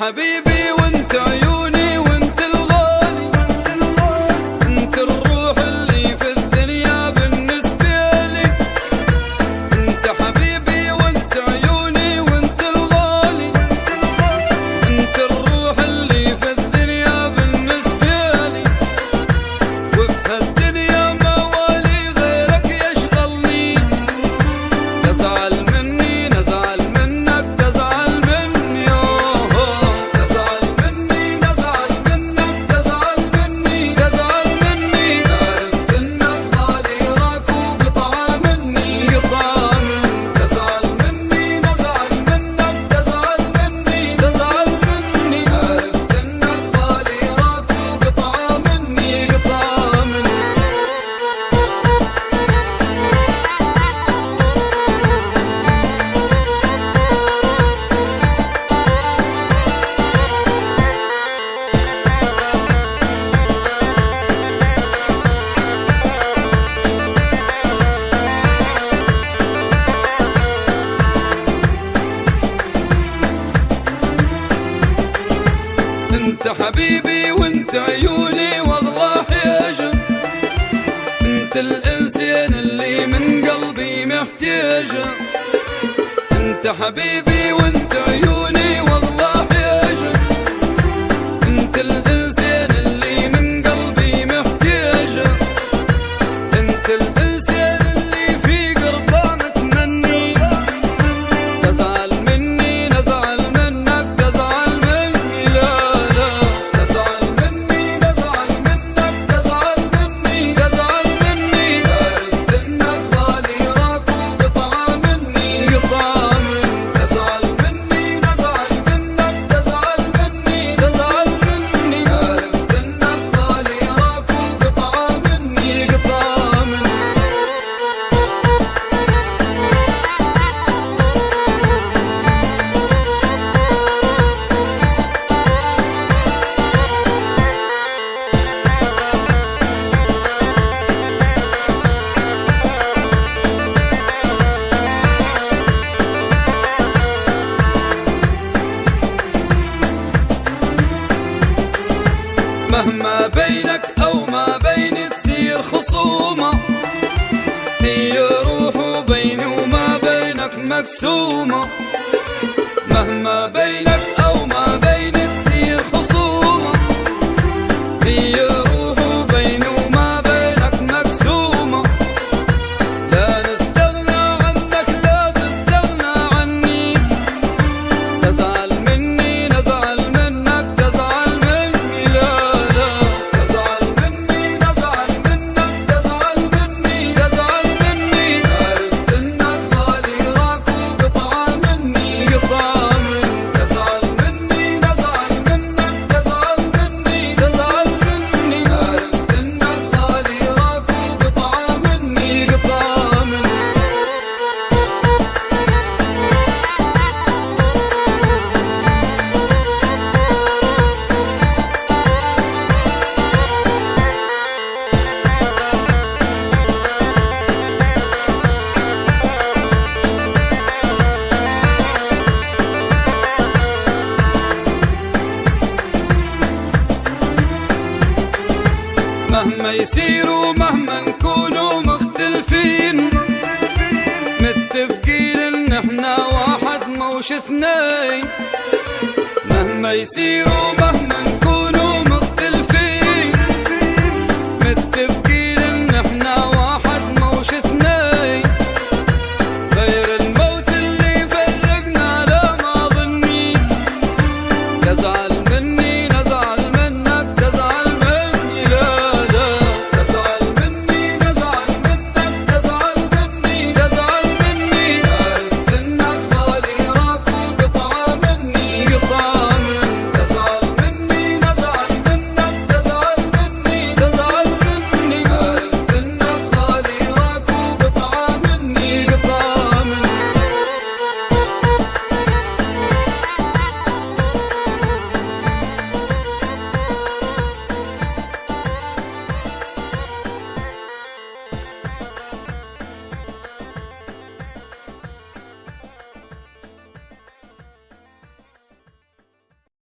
حبيبي وانت عيوني وانت الغالي، انت الروح اللي في الدنيا بالنسبة لي. انت حبيبي وانت عيوني وانت الغالي، انت الروح اللي في الدنيا بالنسبة لي. وفي هالدنيا ما والي غيرك يشغلني. تزعل مني نزعل منك، تزعل مني انت حبيبي وانت عيوني والله حاجة، انت الانسان اللي من قلبي محتاجة. انت حبيبي وانت عيوني والله حاجة، انت الانسان اللي من قلبي محتاجة. انت الانسان اللي في قربه متمني. تزعل مني نزعل منك، تزعل مني لا مهما بينك أو ما بيني تصير خصومة، هي روح بيني وما بينك مقسومة. مهما بينك أو ما بيني تصير خصومة، هي روح بيني وما بينك مقسومة. لا نستغنى عنك لا تستغنى عني. تزعل مني نزعل منك، تزعل مني لا مهما يصيروا مهما نكونوا مختلفين، متفقين ان احنا واحد موش اثنين. مهما يصيروا مهما